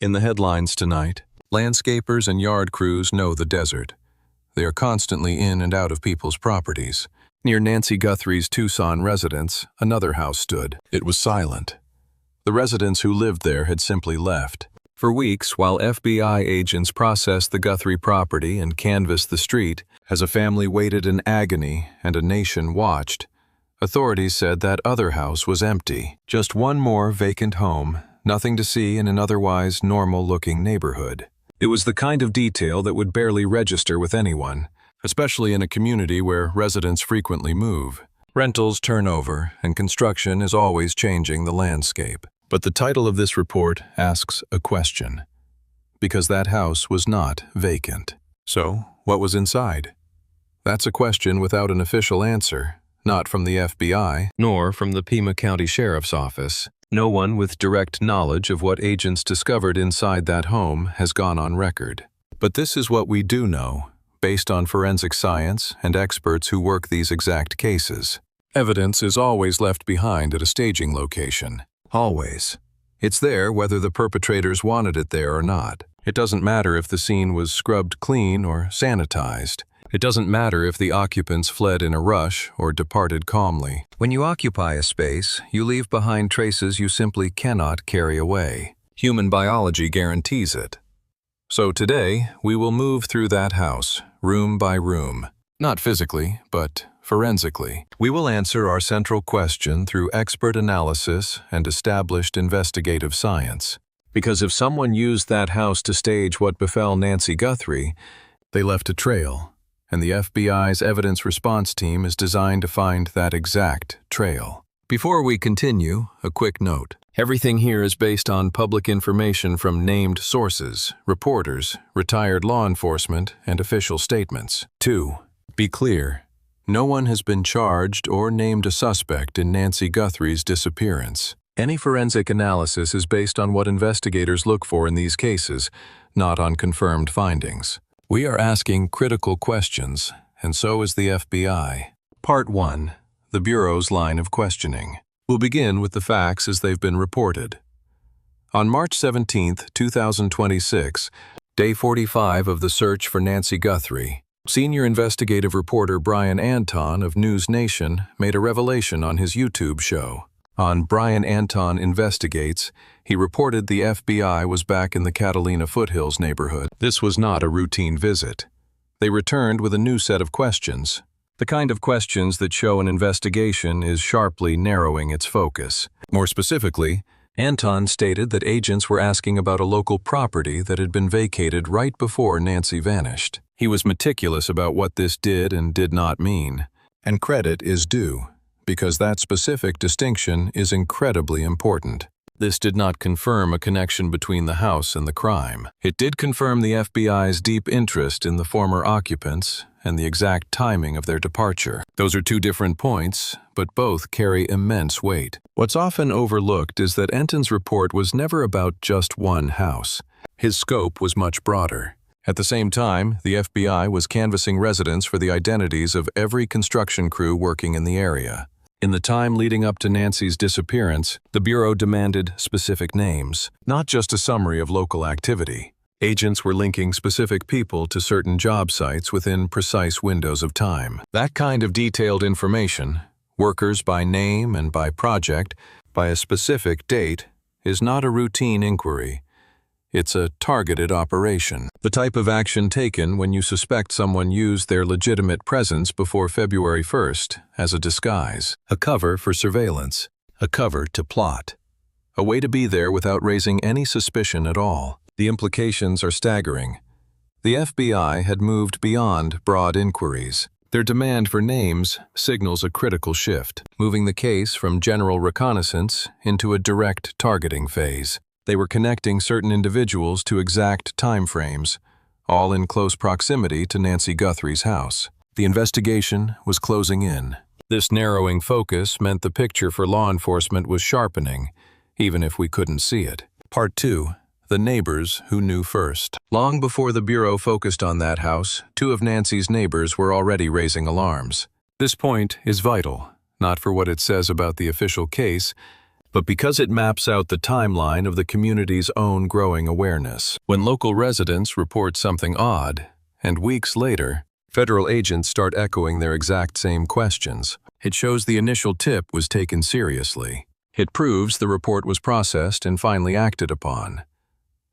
In the headlines tonight, landscapers and yard crews know the desert. They are constantly in and out of people's properties. Near Nancy Guthrie's Tucson residence, another house stood. It was silent. The residents who lived there had simply left. For weeks, while FBI agents processed the Guthrie property and canvassed the street, as a family waited in agony and a nation watched, authorities said that other house was empty. Just one more vacant home, nothing to see in an otherwise normal-looking neighborhood. It was the kind of detail that would barely register with anyone, especially in a community where residents frequently move. Rentals turn over, and construction is always changing the landscape. But the title of this report asks a question, because that house was not vacant. So, what was inside? That's a question without an official answer, not from the FBI, nor from the Pima County Sheriff's Office. No one with direct knowledge of what agents discovered inside that home has gone on record. But this is what we do know, based on forensic science and experts who work these exact cases. Evidence is always left behind at a staging location. Always. It's there whether the perpetrators wanted it there or not. It doesn't matter if the scene was scrubbed clean or sanitized. It doesn't matter if the occupants fled in a rush or departed calmly. When you occupy a space, you leave behind traces you simply cannot carry away. Human biology guarantees it. So today, we will move through that house, room by room. Not physically, but forensically. We will answer our central question through expert analysis and established investigative science. Because if someone used that house to stage what befell Nancy Guthrie, they left a trail, and the FBI's evidence response team is designed to find that exact trail. Before we continue, a quick note. Everything here is based on public information from named sources, reporters, retired law enforcement, and official statements. 2. Be clear. No one has been charged or named a suspect in Nancy Guthrie's disappearance. Any forensic analysis is based on what investigators look for in these cases, not on confirmed findings. We are asking critical questions, and so is the FBI. Part 1. The Bureau's line of questioning. We'll begin with the facts as they've been reported. On March 17, 2026, day 45 of the search for Nancy Guthrie, senior investigative reporter Brian Anton of News Nation made a revelation on his YouTube show. On Brian Anton Investigates, he reported the FBI was back in the Catalina Foothills neighborhood. This was not a routine visit. They returned with a new set of questions. The kind of questions that show an investigation is sharply narrowing its focus. More specifically, Anton stated that agents were asking about a local property that had been vacated right before Nancy vanished. He was meticulous about what this did and did not mean, and credit is due, because that specific distinction is incredibly important. This did not confirm a connection between the house and the crime. It did confirm the FBI's deep interest in the former occupants and the exact timing of their departure. Those are two different points, but both carry immense weight. What's often overlooked is that Anton's report was never about just one house. His scope was much broader. At the same time, the FBI was canvassing residents for the identities of every construction crew working in the area. In the time leading up to Nancy's disappearance, the Bureau demanded specific names, not just a summary of local activity. Agents were linking specific people to certain job sites within precise windows of time. That kind of detailed information, workers by name and by project, by a specific date, is not a routine inquiry. It's a targeted operation. The type of action taken when you suspect someone used their legitimate presence before February 1st as a disguise, a cover for surveillance, a cover to plot, a way to be there without raising any suspicion at all. The implications are staggering. The FBI had moved beyond broad inquiries. Their demand for names signals a critical shift, moving the case from general reconnaissance into a direct targeting phase. They were connecting certain individuals to exact timeframes, all in close proximity to Nancy Guthrie's house. The investigation was closing in. This narrowing focus meant the picture for law enforcement was sharpening, even if we couldn't see it. Part 2. The neighbors who knew first. Long before the Bureau focused on that house, 2 of Nancy's neighbors were already raising alarms. This point is vital, not for what it says about the official case, but because it maps out the timeline of the community's own growing awareness. When local residents report something odd, and weeks later, federal agents start echoing their exact same questions, it shows the initial tip was taken seriously. It proves the report was processed and finally acted upon.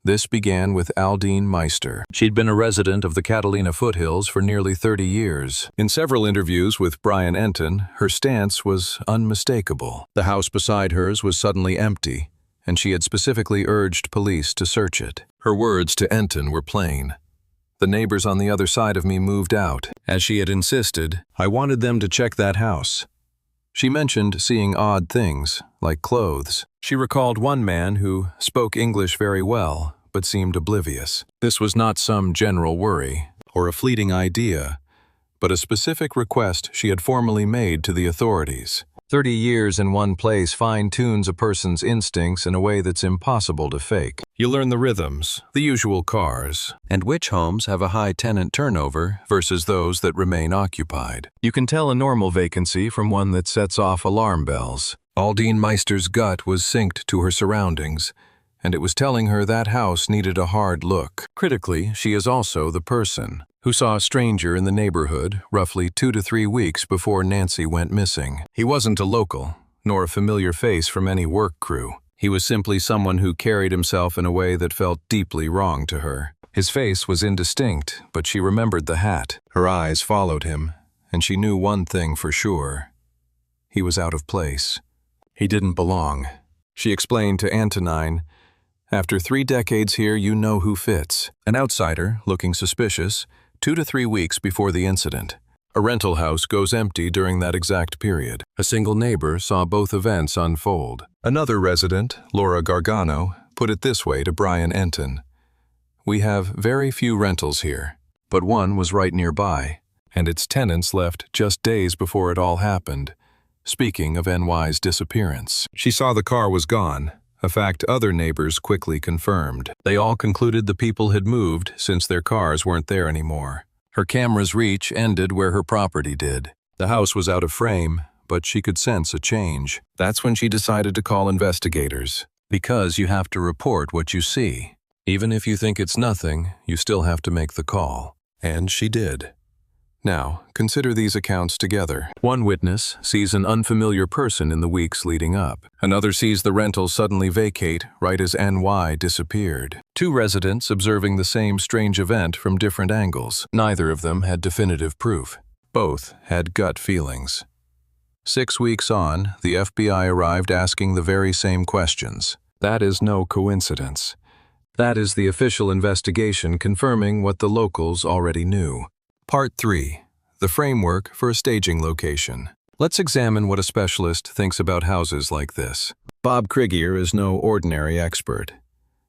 This began with Aldine Meister. She'd been a resident of the Catalina foothills for nearly 30 years. In several interviews with Brian Enton, her stance was unmistakable. The house beside hers was suddenly empty, and she had specifically urged police to search it. Her words to Enton were plain. The neighbors on the other side of me moved out. As she had insisted, I wanted them to check that house. She mentioned seeing odd things, like clothes. She recalled one man who spoke English very well, but seemed oblivious. This was not some general worry, or a fleeting idea, but a specific request she had formally made to the authorities. 30 years in one place fine-tunes a person's instincts in a way that's impossible to fake. You learn the rhythms, the usual cars, and which homes have a high tenant turnover versus those that remain occupied. You can tell a normal vacancy from one that sets off alarm bells. Aldine Meister's gut was synced to her surroundings, and it was telling her that house needed a hard look. Critically, she is also the person who saw a stranger in the neighborhood roughly 2 to 3 weeks before Nancy went missing. He wasn't a local, nor a familiar face from any work crew. He was simply someone who carried himself in a way that felt deeply wrong to her. His face was indistinct, but she remembered the hat. Her eyes followed him, and she knew one thing for sure. He was out of place. He didn't belong. She explained to Antonine, "After 3 decades here, you know who fits." An outsider, looking suspicious, 2 to 3 weeks before the incident. A rental house goes empty during that exact period. A single neighbor saw both events unfold. Another resident, Laura Gargano, put it this way to Brian Enton. "We have very few rentals here, but one was right nearby, and its tenants left just days before it all happened." Speaking of NY's disappearance. She saw the car was gone, a fact other neighbors quickly confirmed. They all concluded the people had moved since their cars weren't there anymore. Her camera's reach ended where her property did. The house was out of frame, but she could sense a change. That's when she decided to call investigators. Because you have to report what you see. Even if you think it's nothing, you still have to make the call. And she did. Now, consider these accounts together. One witness sees an unfamiliar person in the weeks leading up. Another sees the rental suddenly vacate right as NY disappeared. 2 residents observing the same strange event from different angles. Neither of them had definitive proof. Both had gut feelings. 6 weeks on, the FBI arrived asking the very same questions. That is no coincidence. That is the official investigation confirming what the locals already knew. Part 3. The framework for a staging location. Let's examine what a specialist thinks about houses like this. Bob Krieger is no ordinary expert.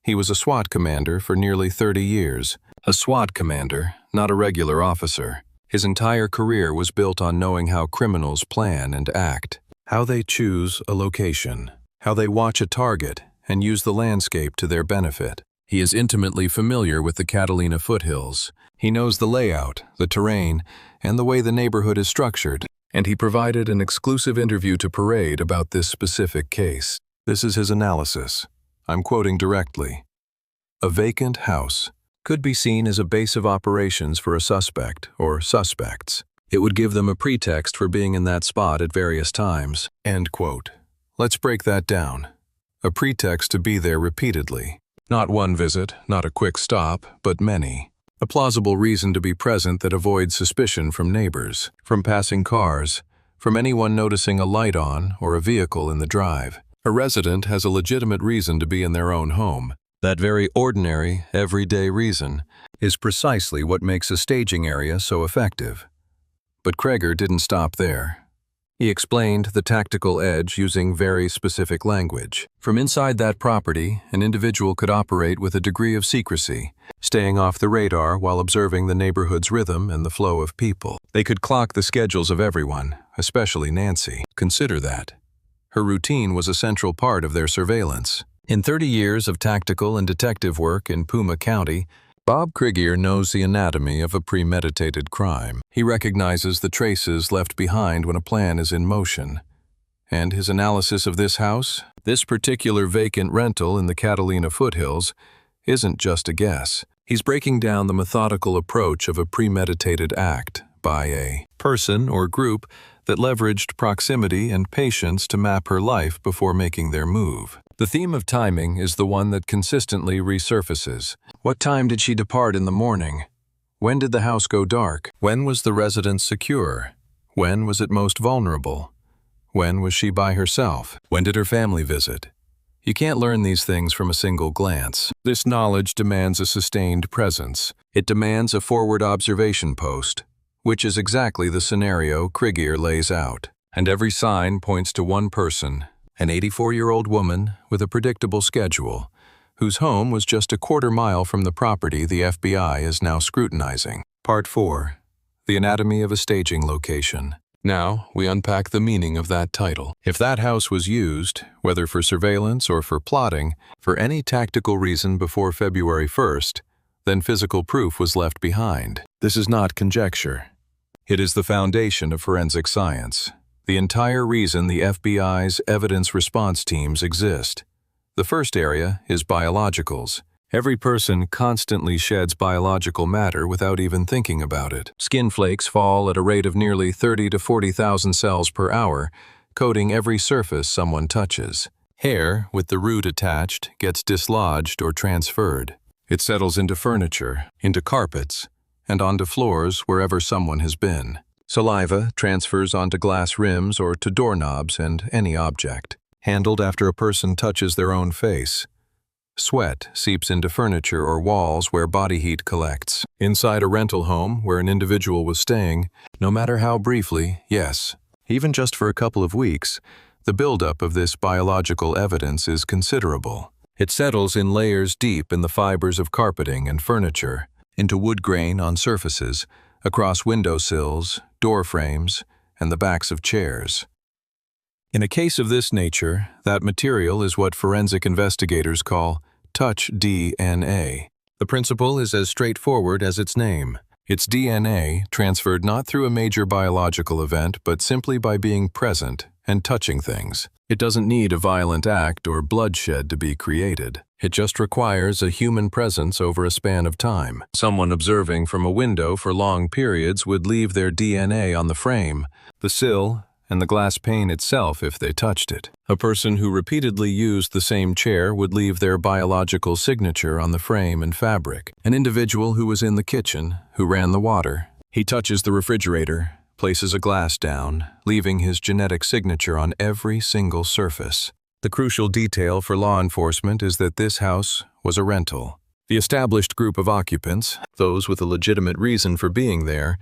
He was a SWAT commander for nearly 30 years. A SWAT commander, not a regular officer. His entire career was built on knowing how criminals plan and act, how they choose a location, how they watch a target and use the landscape to their benefit. He is intimately familiar with the Catalina foothills. He knows the layout, the terrain, and the way the neighborhood is structured, and he provided an exclusive interview to Parade about this specific case. This is his analysis. I'm quoting directly. "A vacant house could be seen as a base of operations for a suspect or suspects. It would give them a pretext for being in that spot at various times." End quote. Let's break that down. A pretext to be there repeatedly. Not one visit, not a quick stop, but many. A plausible reason to be present that avoids suspicion from neighbors, from passing cars, from anyone noticing a light on or a vehicle in the drive. A resident has a legitimate reason to be in their own home. That very ordinary, everyday reason is precisely what makes a staging area so effective. But Krieger didn't stop there. He explained the tactical edge using very specific language. From inside that property, an individual could operate with a degree of secrecy, staying off the radar while observing the neighborhood's rhythm and the flow of people. They could clock the schedules of everyone, especially Nancy. Consider that. Her routine was a central part of their surveillance. In 30 years of tactical and detective work in Puma County, Bob Krieger knows the anatomy of a premeditated crime. He recognizes the traces left behind when a plan is in motion. and his analysis of this house, this particular vacant rental in the Catalina foothills, isn't just a guess. He's breaking down the methodical approach of a premeditated act by a person or group that leveraged proximity and patience to map her life before making their move. The theme of timing is the one that consistently resurfaces. What time did she depart in the morning? When did the house go dark? When was the residence secure? When was it most vulnerable? When was she by herself? When did her family visit? You can't learn these things from a single glance. This knowledge demands a sustained presence. It demands a forward observation post, which is exactly the scenario Krieger lays out. And every sign points to one person, an 84-year-old woman with a predictable schedule, whose home was just a quarter-mile from the property the FBI is now scrutinizing. Part 4. The Anatomy of a Staging Location. Now, we unpack the meaning of that title. If that house was used, whether for surveillance or for plotting, for any tactical reason before February 1st, then physical proof was left behind. This is not conjecture. It is the foundation of forensic science. The entire reason the FBI's evidence response teams exist. The first area is biologicals. Every person constantly sheds biological matter without even thinking about it. Skin flakes fall at a rate of nearly 30 to 40,000 cells per hour, coating every surface someone touches. Hair, with the root attached, gets dislodged or transferred. It settles into furniture, into carpets, and onto floors wherever someone has been. Saliva transfers onto glass rims or to doorknobs and any object, handled after a person touches their own face. Sweat seeps into furniture or walls where body heat collects. Inside a rental home where an individual was staying, no matter how briefly, yes, even just for a couple of weeks, the buildup of this biological evidence is considerable. It settles in layers deep in the fibers of carpeting and furniture, into wood grain on surfaces, across windowsills, door frames, and the backs of chairs. In a case of this nature, that material is what forensic investigators call touch DNA. The principle is as straightforward as its name. It's DNA transferred not through a major biological event, but simply by being present and touching things. It doesn't need a violent act or bloodshed to be created. It just requires a human presence over a span of time. Someone observing from a window for long periods would leave their DNA on the frame, the sill, and the glass pane itself if they touched it. A person who repeatedly used the same chair would leave their biological signature on the frame and fabric. An individual who was in the kitchen, who ran the water, he touches the refrigerator, places a glass down, leaving his genetic signature on every single surface. The crucial detail for law enforcement is that this house was a rental. The established group of occupants, those with a legitimate reason for being there,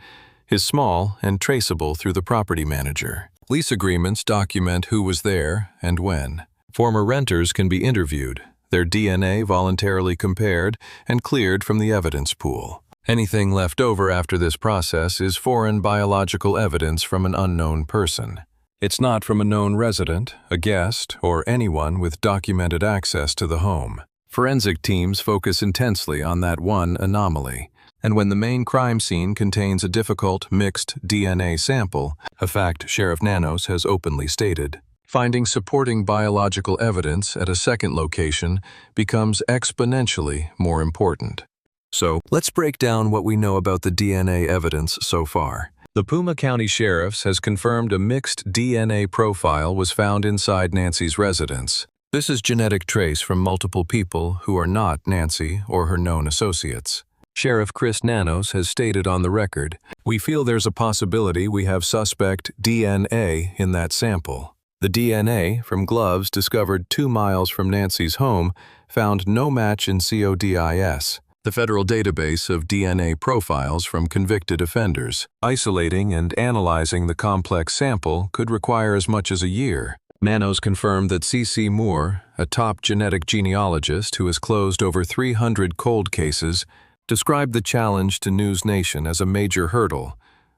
is small and traceable through the property manager. Lease agreements document who was there and when. Former renters can be interviewed, their DNA voluntarily compared and cleared from the evidence pool. Anything left over after this process is foreign biological evidence from an unknown person. It's not from a known resident, a guest, or anyone with documented access to the home. Forensic teams focus intensely on that one anomaly. And when the main crime scene contains a difficult, mixed DNA sample, a fact Sheriff Nanos has openly stated, finding supporting biological evidence at a second location becomes exponentially more important. So, let's break down what we know about the DNA evidence so far. The Puma County Sheriff's has confirmed a mixed DNA profile was found inside Nancy's residence. This is genetic trace from multiple people who are not Nancy or her known associates. Sheriff Chris Nanos has stated on the record, "We feel there's a possibility we have suspect DNA in that sample." The DNA from gloves discovered 2 miles from Nancy's home found no match in CODIS, the federal database of DNA profiles from convicted offenders. Isolating and analyzing the complex sample could require as much as a year. Nanos confirmed that C.C. Moore, a top genetic genealogist who has closed over 300 cold cases, described the challenge to News Nation as a major hurdle,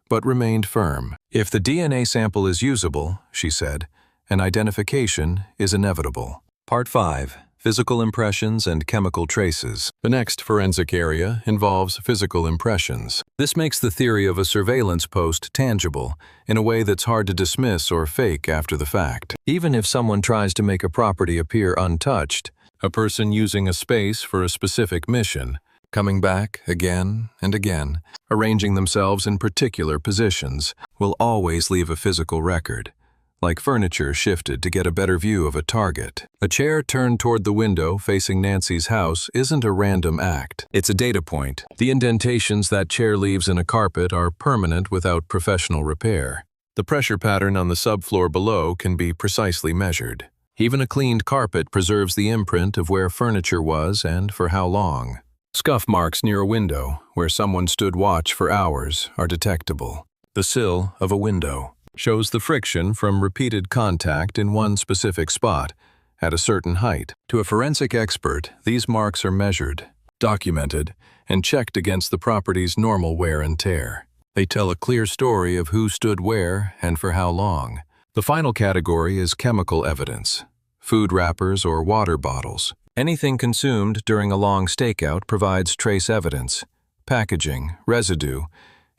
but remained firm. If the DNA sample is usable, she said, an identification is inevitable. Part 5. physical impressions and chemical traces. The next forensic area involves physical impressions. This makes the theory of a surveillance post tangible in a way that's hard to dismiss or fake after the fact. Even if someone tries to make a property appear untouched, a person using a space for a specific mission, coming back again and again, arranging themselves in particular positions, will always leave a physical record. Like furniture shifted to get a better view of a target. A chair turned toward the window facing Nancy's house isn't a random act. It's a data point. The indentations that chair leaves in a carpet are permanent without professional repair. The pressure pattern on the subfloor below can be precisely measured. Even a cleaned carpet preserves the imprint of where furniture was and for how long. Scuff marks near a window, where someone stood watch for hours, are detectable. The sill of a window shows the friction from repeated contact in one specific spot, at a certain height. To a forensic expert, these marks are measured, documented, and checked against the property's normal wear and tear. They tell a clear story of who stood where and for how long. The final category is chemical evidence. Food wrappers or water bottles. Anything consumed during a long stakeout provides trace evidence, packaging, residue,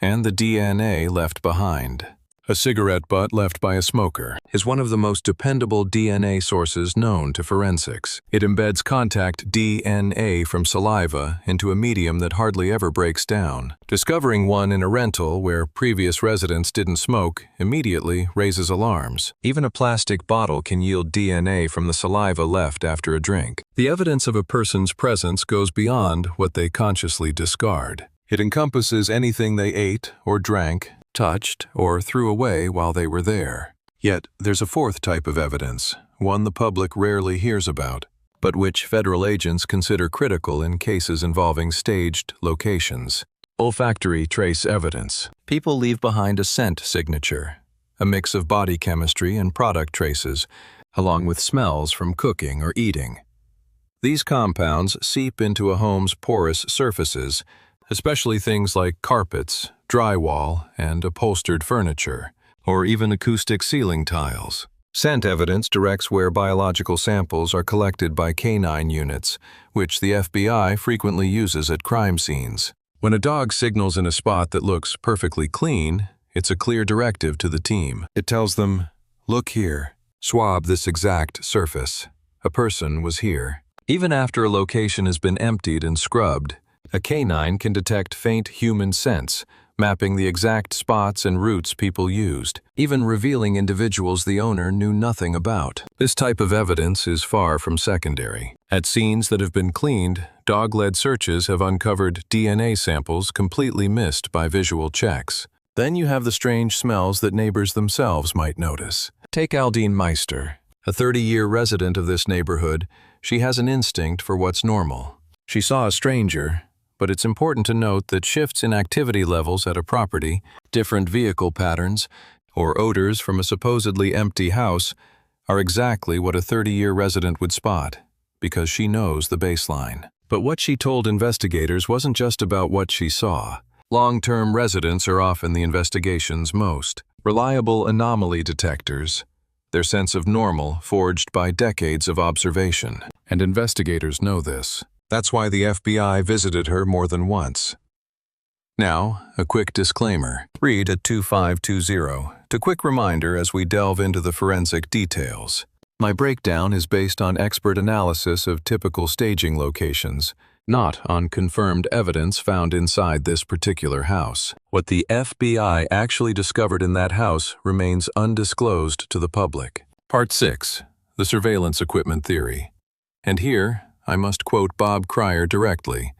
and the DNA left behind. A cigarette butt left by a smoker is one of the most dependable DNA sources known to forensics. It embeds contact DNA from saliva into a medium that hardly ever breaks down. Discovering one in a rental where previous residents didn't smoke immediately raises alarms. Even a plastic bottle can yield DNA from the saliva left after a drink. The evidence of a person's presence goes beyond what they consciously discard. It encompasses anything they ate or drank, touched, or threw away while they were there. Yet, there's a fourth type of evidence, one the public rarely hears about, but which federal agents consider critical in cases involving staged locations. Olfactory trace evidence. People leave behind a scent signature, a mix of body chemistry and product traces, along with smells from cooking or eating. These compounds seep into a home's porous surfaces, especially things like carpets, drywall, and upholstered furniture, or even acoustic ceiling tiles. Scent evidence directs where biological samples are collected by canine units, which the FBI frequently uses at crime scenes. When a dog signals in a spot that looks perfectly clean, it's a clear directive to the team. It tells them, "Look here, swab this exact surface. A person was here." Even after a location has been emptied and scrubbed, a canine can detect faint human scents, mapping the exact spots and routes people used, even revealing individuals the owner knew nothing about. This type of evidence is far from secondary. At scenes that have been cleaned, dog-led searches have uncovered DNA samples completely missed by visual checks. Then you have the strange smells that neighbors themselves might notice. Take Aldine Meister, a 30-year resident of this neighborhood. She has an instinct for what's normal. She saw a stranger, but it's important to note that shifts in activity levels at a property, different vehicle patterns, or odors from a supposedly empty house are exactly what a 30-year resident would spot, because she knows the baseline. But what she told investigators wasn't just about what she saw. Long-term residents are often the investigation's most reliable anomaly detectors, their sense of normal forged by decades of observation. And investigators know this. That's why the FBI visited her more than once. Now, a quick disclaimer. Read at 2520 to quick reminder as we delve into the forensic details. My breakdown is based on expert analysis of typical staging locations, not on confirmed evidence found inside this particular house. What the FBI actually discovered in that house remains undisclosed to the public. Part 6. The Surveillance Equipment Theory. And here, I must quote Bob Cryer directly,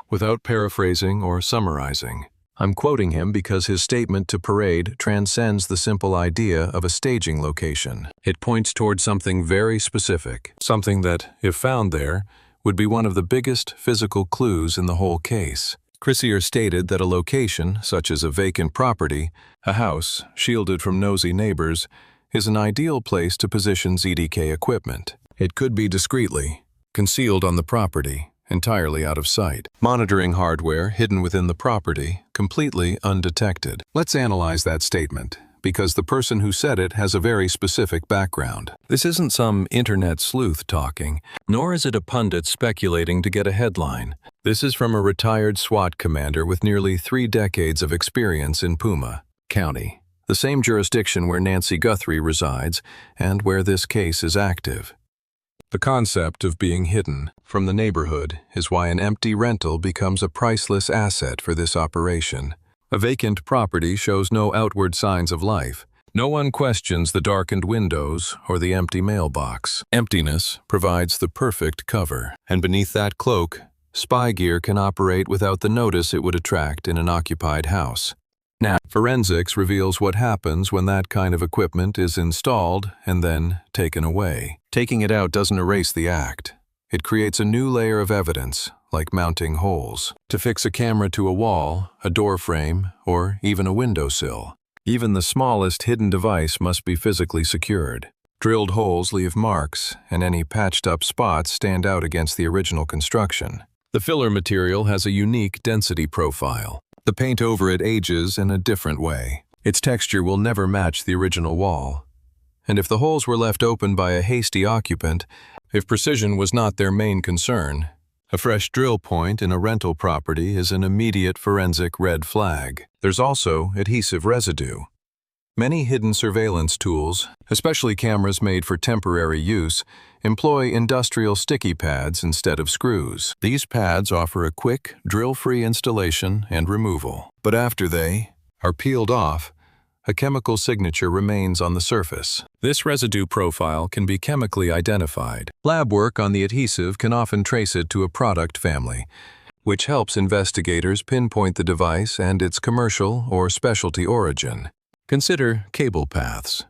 without paraphrasing or summarizing. I'm quoting him because his statement to Parade transcends the simple idea of a staging location. It points toward something very specific, something that, if found there, would be one of the biggest physical clues in the whole case. Crissier stated that a location, such as a vacant property, a house shielded from nosy neighbors, is an ideal place to position ZDK equipment. It could be discreetly, concealed on the property, entirely out of sight. Monitoring hardware hidden within the property, completely undetected. Let's analyze that statement, because the person who said it has a very specific background. This isn't some internet sleuth talking, nor is it a pundit speculating to get a headline. This is from a retired SWAT commander with nearly 3 decades of experience in Puma County, the same jurisdiction where Nancy Guthrie resides and where this case is active. The concept of being hidden from the neighborhood is why an empty rental becomes a priceless asset for this operation. A vacant property shows no outward signs of life. No one questions the darkened windows or the empty mailbox. Emptiness provides the perfect cover, and beneath that cloak, spy gear can operate without the notice it would attract in an occupied house. Now, forensics reveals what happens when that kind of equipment is installed and then taken away. Taking it out doesn't erase the act. It creates a new layer of evidence, like mounting holes, to fix a camera to a wall, a door frame, or even a windowsill. Even the smallest hidden device must be physically secured. Drilled holes leave marks, and any patched-up spots stand out against the original construction. The filler material has a unique density profile. The paint over it ages in a different way. Its texture will never match the original wall. And if the holes were left open by a hasty occupant, if precision was not their main concern, a fresh drill point in a rental property is an immediate forensic red flag. There's also adhesive residue. Many hidden surveillance tools, especially cameras made for temporary use, employ industrial sticky pads instead of screws. These pads offer a quick, drill-free installation and removal. But after they are peeled off, a chemical signature remains on the surface. This residue profile can be chemically identified. Lab work on the adhesive can often trace it to a product family, which helps investigators pinpoint the device and its commercial or specialty origin. Consider cable paths.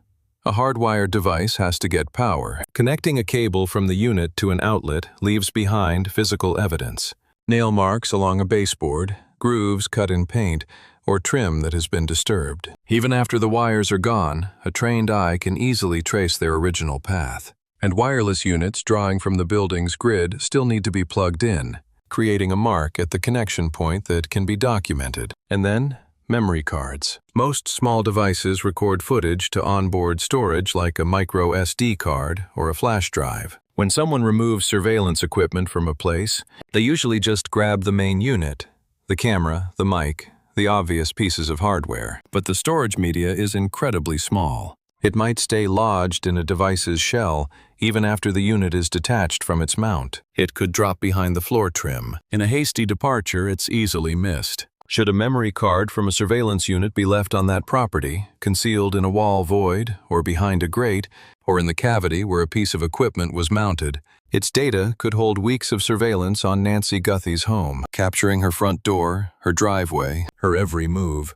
A hardwired device has to get power. Connecting a cable from the unit to an outlet leaves behind physical evidence. Nail marks along a baseboard, grooves cut in paint, or trim that has been disturbed. Even after the wires are gone, a trained eye can easily trace their original path. And wireless units drawing from the building's grid still need to be plugged in, creating a mark at the connection point that can be documented. And then, memory cards. Most small devices record footage to onboard storage like a micro SD card or a flash drive. When someone removes surveillance equipment from a place, they usually just grab the main unit, the camera, the mic, the obvious pieces of hardware. But the storage media is incredibly small. It might stay lodged in a device's shell even after the unit is detached from its mount. It could drop behind the floor trim. In a hasty departure, it's easily missed. Should a memory card from a surveillance unit be left on that property, concealed in a wall void, or behind a grate, or in the cavity where a piece of equipment was mounted, its data could hold weeks of surveillance on Nancy Guthrie's home, capturing her front door, her driveway, her every move.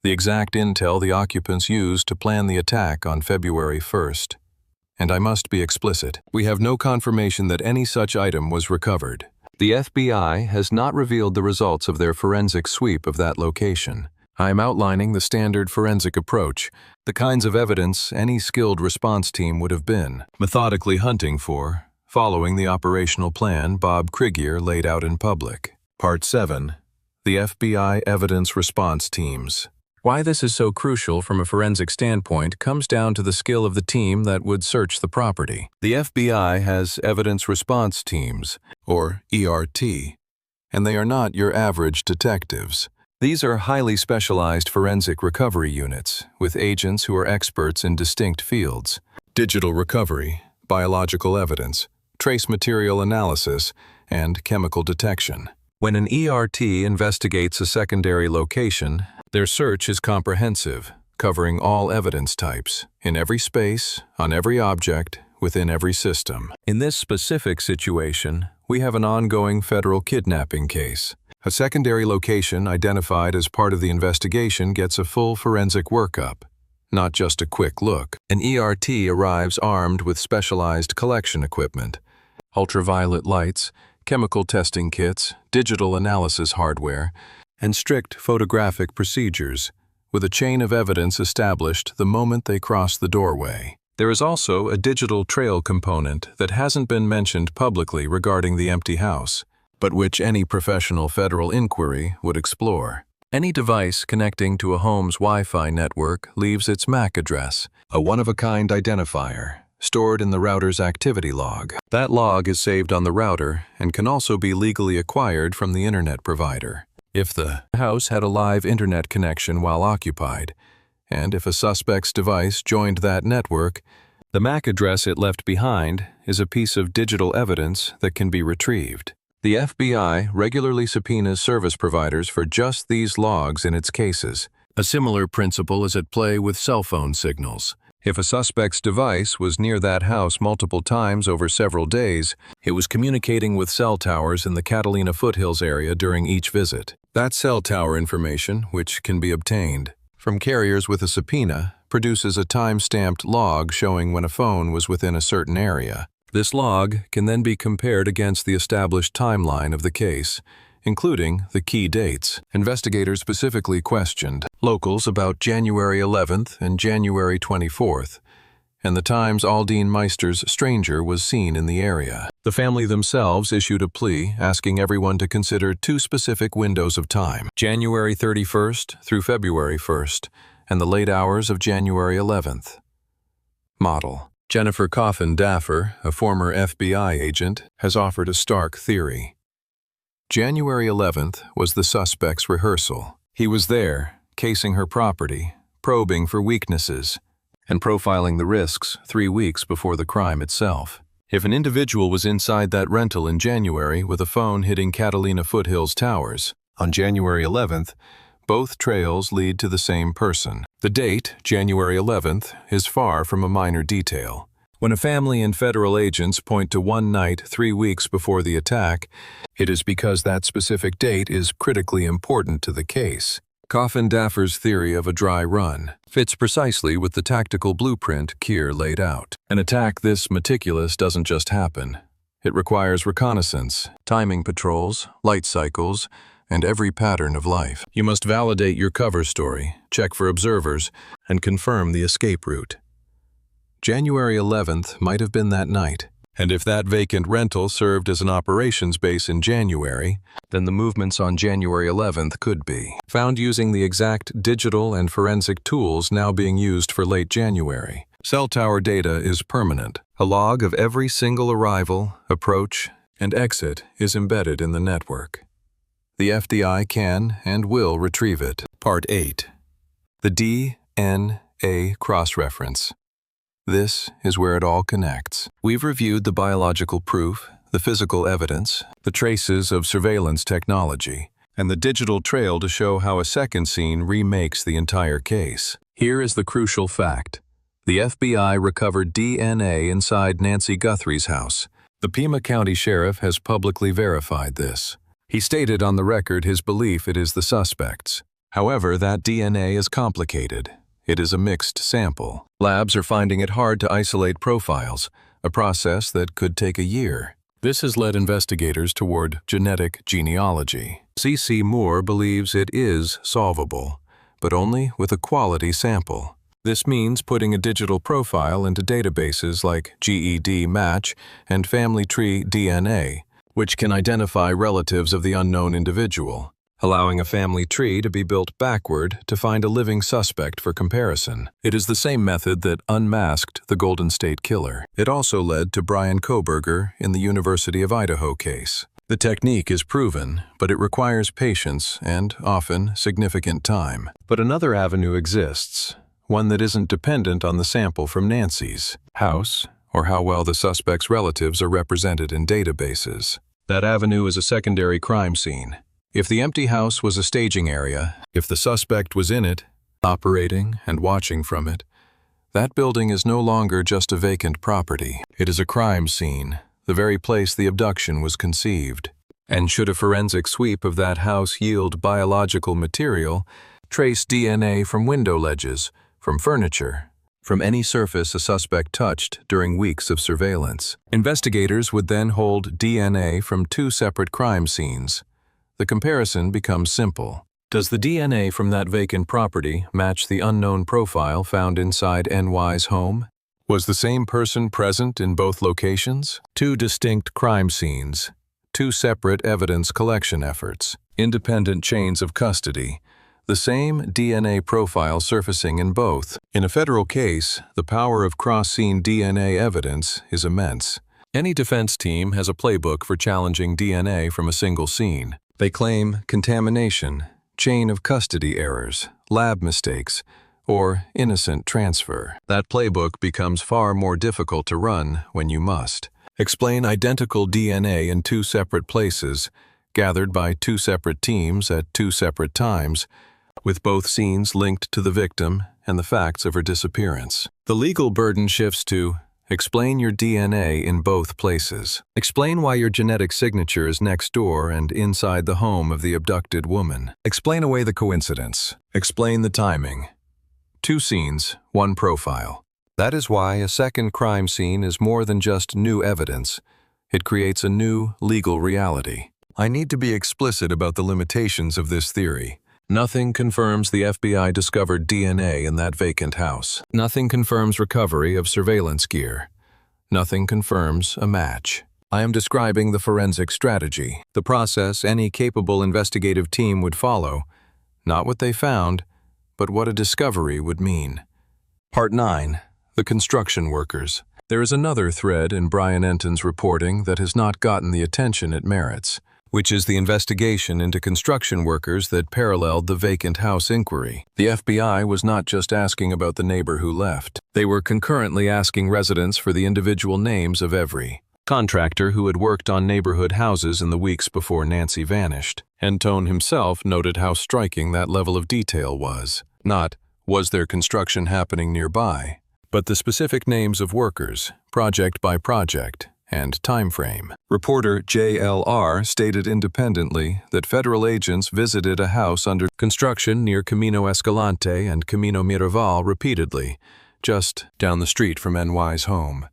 The exact intel the occupants used to plan the attack on February 1st. And I must be explicit, we have no confirmation that any such item was recovered. The FBI has not revealed the results of their forensic sweep of that location. I am outlining the standard forensic approach, the kinds of evidence any skilled response team would have been methodically hunting for, following the operational plan Bob Krieger laid out in public. Part 7. The FBI Evidence Response Teams. Why this is so crucial from a forensic standpoint comes down to the skill of the team that would search the property. The FBI has Evidence Response Teams, or ERT, and they are not your average detectives. These are highly specialized forensic recovery units, with agents who are experts in distinct fields: digital recovery, biological evidence, trace material analysis, and chemical detection. When an ERT investigates a secondary location, their search is comprehensive, covering all evidence types, in every space, on every object, within every system. In this specific situation, we have an ongoing federal kidnapping case. A secondary location identified as part of the investigation gets a full forensic workup, not just a quick look. An ERT arrives armed with specialized collection equipment, ultraviolet lights, chemical testing kits, digital analysis hardware, and strict photographic procedures, with a chain of evidence established the moment they cross the doorway. There is also a digital trail component that hasn't been mentioned publicly regarding the empty house, but which any professional federal inquiry would explore. Any device connecting to a home's Wi-Fi network leaves its MAC address, a one-of-a-kind identifier, stored in the router's activity log. That log is saved on the router and can also be legally acquired from the internet provider. If the house had a live internet connection while occupied, and if a suspect's device joined that network, the MAC address it left behind is a piece of digital evidence that can be retrieved. The FBI regularly subpoenas service providers for just these logs in its cases. A similar principle is at play with cell phone signals. If a suspect's device was near that house multiple times over several days, it was communicating with cell towers in the Catalina foothills area during each visit. That cell tower information, which can be obtained from carriers with a subpoena, produces a time-stamped log showing when a phone was within a certain area. This log can then be compared against the established timeline of the case, including the key dates. Investigators specifically questioned locals about January 11th and January 24th, and the times Aldine Meister's stranger was seen in the area. The family themselves issued a plea asking everyone to consider two specific windows of time: January 31st through February 1st, and the late hours of January 11th. Model. Jennifer Coffin Daffer, a former FBI agent, has offered a stark theory. January 11th was the suspect's rehearsal. He was there, casing her property, probing for weaknesses, and profiling the risks 3 weeks before the crime itself. If an individual was inside that rental in January with a phone hitting Catalina Foothills Towers, on January 11th, both trails lead to the same person. The date, January 11th, is far from a minor detail. When a family and federal agents point to one night 3 weeks before the attack, it is because that specific date is critically important to the case. Coffin Daffer's theory of a dry run fits precisely with the tactical blueprint Keir laid out. An attack this meticulous doesn't just happen. It requires reconnaissance, timing patrols, light cycles, and every pattern of life. You must validate your cover story, check for observers, and confirm the escape route. January 11th might have been that night, and if that vacant rental served as an operations base in January, then the movements on January 11th could be found using the exact digital and forensic tools now being used for late January. Cell tower data is permanent. A log of every single arrival, approach, and exit is embedded in the network. The FDI can and will retrieve it. Part 8. The DNA cross-reference. This is where it all connects. We've reviewed the biological proof, the physical evidence, the traces of surveillance technology, and the digital trail to show how a second scene remakes the entire case. Here is the crucial fact. The FBI recovered DNA inside Nancy Guthrie's house. The Pima County Sheriff has publicly verified this. He stated on the record his belief it is the suspect's. However, that DNA is complicated. It is a mixed sample. Labs are finding it hard to isolate profiles, a process that could take a year. This has led investigators toward genetic genealogy. C.C. Moore believes it is solvable, but only with a quality sample. This means putting a digital profile into databases like GED Match and Family Tree DNA, which can identify relatives of the unknown individual, allowing a family tree to be built backward to find a living suspect for comparison. It is the same method that unmasked the Golden State Killer. It also led to Brian Kohberger in the University of Idaho case. The technique is proven, but it requires patience and, often, significant time. But another avenue exists, one that isn't dependent on the sample from Nancy's house or how well the suspect's relatives are represented in databases. That avenue is a secondary crime scene. If the empty house was a staging area, if the suspect was in it, operating and watching from it, that building is no longer just a vacant property. It is a crime scene, the very place the abduction was conceived. And should a forensic sweep of that house yield biological material, trace DNA from window ledges, from furniture, from any surface a suspect touched during weeks of surveillance, investigators would then hold DNA from two separate crime scenes. The comparison becomes simple. Does the DNA from that vacant property match the unknown profile found inside NY's home? Was the same person present in both locations? Two distinct crime scenes, two separate evidence collection efforts, independent chains of custody, the same DNA profile surfacing in both. In a federal case, the power of cross-scene DNA evidence is immense. Any defense team has a playbook for challenging DNA from a single scene. They claim contamination, chain of custody errors, lab mistakes, or innocent transfer. That playbook becomes far more difficult to run when you must explain identical DNA in two separate places, gathered by two separate teams at two separate times, with both scenes linked to the victim and the facts of her disappearance. The legal burden shifts to explain your DNA in both places. Explain why your genetic signature is next door and inside the home of the abducted woman. Explain away the coincidence. Explain the timing. Two scenes, one profile. That is why a second crime scene is more than just new evidence. It creates a new legal reality. I need to be explicit about the limitations of this theory. Nothing confirms the FBI discovered DNA in that vacant house. Nothing confirms recovery of surveillance gear. Nothing confirms a match. I am describing the forensic strategy, the process any capable investigative team would follow, not what they found, but what a discovery would mean. Part 9. The construction workers. There is another thread in Brian Enton's reporting that has not gotten the attention it merits, which is the investigation into construction workers that paralleled the vacant house inquiry. The FBI was not just asking about the neighbor who left. They were concurrently asking residents for the individual names of every contractor who had worked on neighborhood houses in the weeks before Nancy vanished. Entone himself noted how striking that level of detail was. Not, was there construction happening nearby, but the specific names of workers, project by project, and time frame. Reporter JLR stated independently that federal agents visited a house under construction near Camino Escalante and Camino Miraval repeatedly, just down the street from NY's home,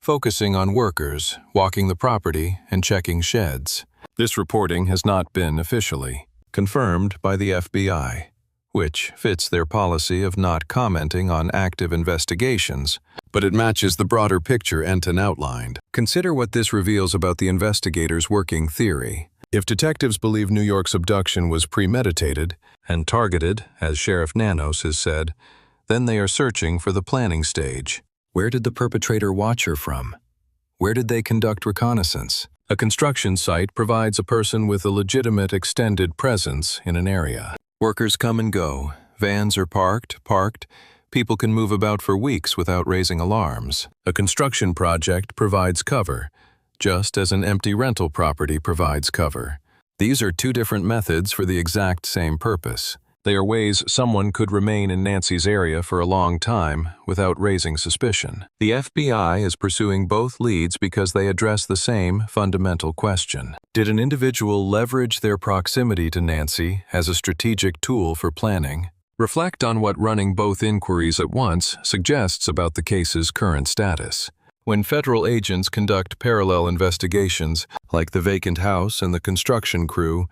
focusing on workers, walking the property, and checking sheds. This reporting has not been officially confirmed by the FBI, which fits their policy of not commenting on active investigations, but it matches the broader picture Enton outlined. Consider what this reveals about the investigators' working theory. If detectives believe New York's abduction was premeditated and targeted, as Sheriff Nanos has said, then they are searching for the planning stage. Where did the perpetrator watch her from? Where did they conduct reconnaissance? A construction site provides a person with a legitimate extended presence in an area. Workers come and go. Vans are parked. People can move about for weeks without raising alarms. A construction project provides cover, just as an empty rental property provides cover. These are two different methods for the exact same purpose. They are ways someone could remain in Nancy's area for a long time without raising suspicion. The FBI is pursuing both leads because they address the same fundamental question. Did an individual leverage their proximity to Nancy as a strategic tool for planning? Reflect on what running both inquiries at once suggests about the case's current status. When federal agents conduct parallel investigations, like the vacant house and the construction crew,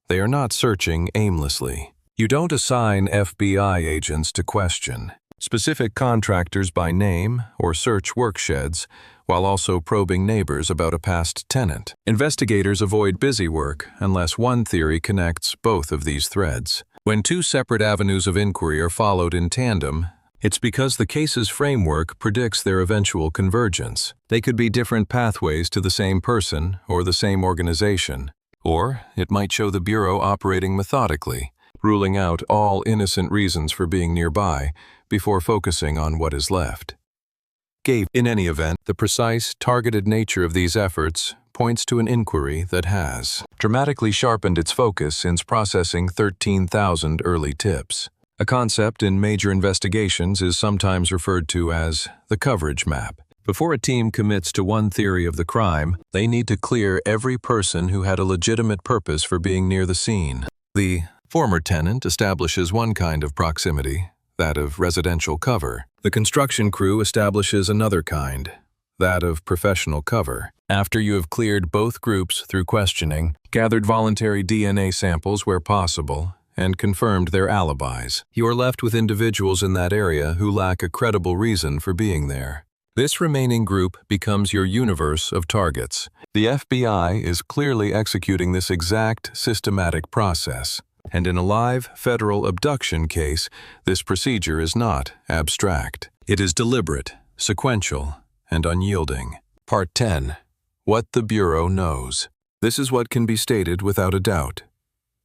they are not searching aimlessly. You don't assign FBI agents to question specific contractors by name or search work sheds, while also probing neighbors about a past tenant. Investigators avoid busy work unless one theory connects both of these threads. When two separate avenues of inquiry are followed in tandem, it's because the case's framework predicts their eventual convergence. They could be different pathways to the same person or the same organization, or it might show the Bureau operating methodically, ruling out all innocent reasons for being nearby before focusing on what is left. In any event, the precise, targeted nature of these efforts points to an inquiry that has dramatically sharpened its focus since processing 13,000 early tips. A concept in major investigations is sometimes referred to as the coverage map. Before a team commits to one theory of the crime, they need to clear every person who had a legitimate purpose for being near the scene. The former tenant establishes one kind of proximity, that of residential cover. The construction crew establishes another kind, that of professional cover. After you have cleared both groups through questioning, gathered voluntary DNA samples where possible, and confirmed their alibis, you are left with individuals in that area who lack a credible reason for being there. This remaining group becomes your universe of targets. The FBI is clearly executing this exact systematic process. And in a live federal abduction case, this procedure is not abstract. It is deliberate, sequential, and unyielding. Part 10. What the Bureau knows. This is what can be stated without a doubt.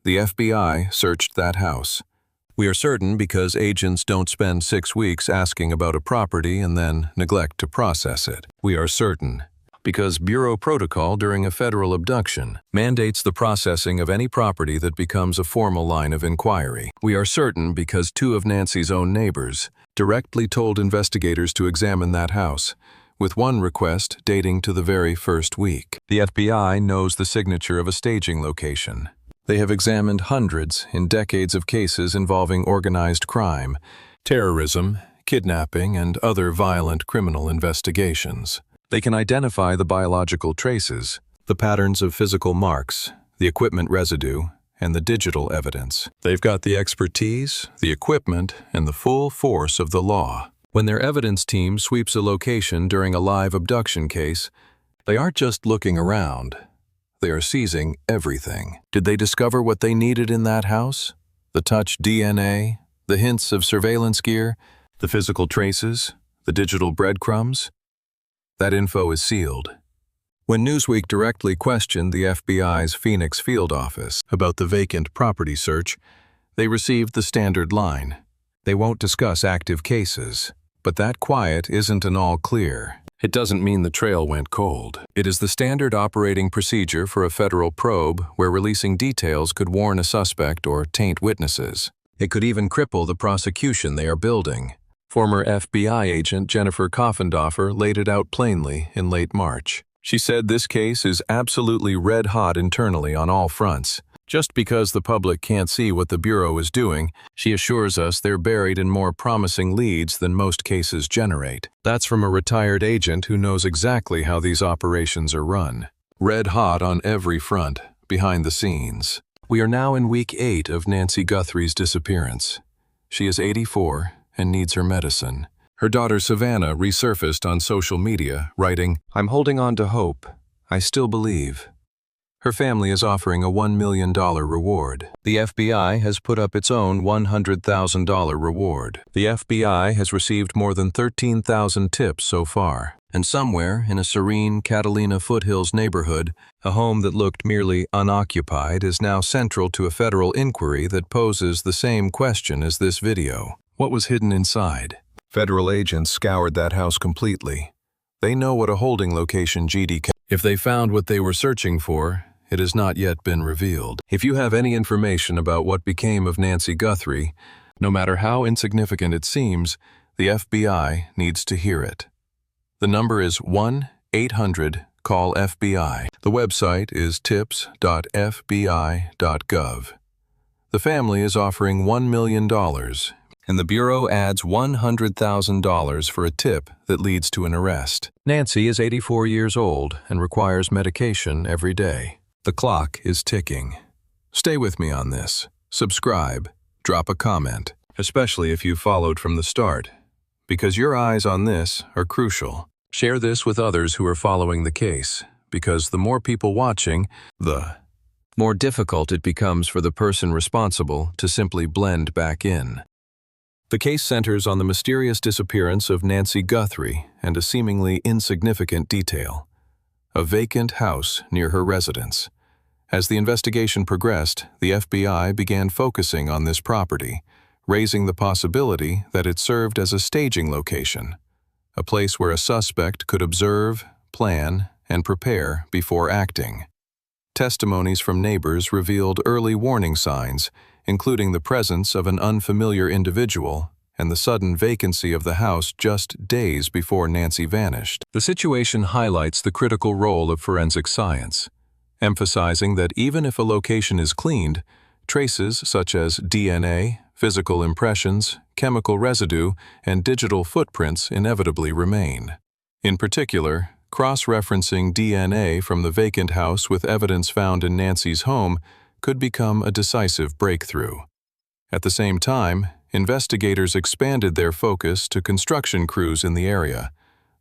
The FBI searched that house. We are certain because agents don't spend 6 weeks asking about a property and then neglect to process it. We are certain because Bureau protocol during a federal abduction mandates the processing of any property that becomes a formal line of inquiry. We are certain because 2 of Nancy's own neighbors directly told investigators to examine that house, with one request dating to the very first week. The FBI knows the signature of a staging location. They have examined hundreds in decades of cases involving organized crime, terrorism, kidnapping, and other violent criminal investigations. They can identify the biological traces, the patterns of physical marks, the equipment residue, and the digital evidence. They've got the expertise, the equipment, and the full force of the law. When their evidence team sweeps a location during a live abduction case, they aren't just looking around. They are seizing everything. Did they discover what they needed in that house? The touch DNA, the hints of surveillance gear, the physical traces, the digital breadcrumbs? That info is sealed. When Newsweek directly questioned the FBI's Phoenix field office about the vacant property search, they received the standard line. They won't discuss active cases, but that quiet isn't an all clear. It doesn't mean the trail went cold. It is the standard operating procedure for a federal probe where releasing details could warn a suspect or taint witnesses. It could even cripple the prosecution they are building. Former FBI agent Jennifer Coffendorfer laid it out plainly in late March. She said this case is absolutely red hot internally on all fronts. Just because the public can't see what the Bureau is doing, she assures us they're buried in more promising leads than most cases generate. That's from a retired agent who knows exactly how these operations are run. Red hot on every front, behind the scenes. We are now in week 8 of Nancy Guthrie's disappearance. She is 84 and needs her medicine. Her daughter Savannah resurfaced on social media, writing, "I'm holding on to hope. I still believe." Her family is offering a $1 million reward. The FBI has put up its own $100,000 reward. The FBI has received more than 13,000 tips so far. And somewhere in a serene Catalina foothills neighborhood, a home that looked merely unoccupied is now central to a federal inquiry that poses the same question as this video. What was hidden inside? Federal agents scoured that house completely. They know what a holding location GD can. If they found what they were searching for, it has not yet been revealed. If you have any information about what became of Nancy Guthrie, no matter how insignificant it seems, the FBI needs to hear it. The number is 1-800-CALL-FBI. The website is tips.fbi.gov. The family is offering $1 million, and the Bureau adds $100,000 for a tip that leads to an arrest. Nancy is 84 years old and requires medication every day. The clock is ticking. Stay with me on this. Subscribe. Drop a comment, especially if you followed from the start, because your eyes on this are crucial. Share this with others who are following the case, because the more people watching, the more difficult it becomes for the person responsible to simply blend back in. The case centers on the mysterious disappearance of Nancy Guthrie and a seemingly insignificant detail: a vacant house near her residence. As the investigation progressed, the FBI began focusing on this property, raising the possibility that it served as a staging location, a place where a suspect could observe, plan, and prepare before acting. Testimonies from neighbors revealed early warning signs, including the presence of an unfamiliar individual and the sudden vacancy of the house just days before Nancy vanished. The situation highlights the critical role of forensic science, emphasizing that even if a location is cleaned, traces such as DNA, physical impressions, chemical residue, and digital footprints inevitably remain. In particular, cross-referencing DNA from the vacant house with evidence found in Nancy's home could become a decisive breakthrough. At the same time, investigators expanded their focus to construction crews in the area,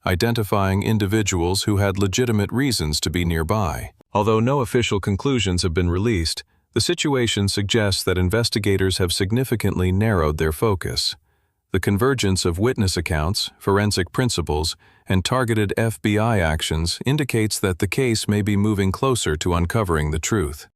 identifying individuals who had legitimate reasons to be nearby. Although no official conclusions have been released, The situation suggests that investigators have significantly narrowed their focus. The convergence of witness accounts, forensic principles, and targeted FBI actions indicates that the case may be moving closer to uncovering the truth.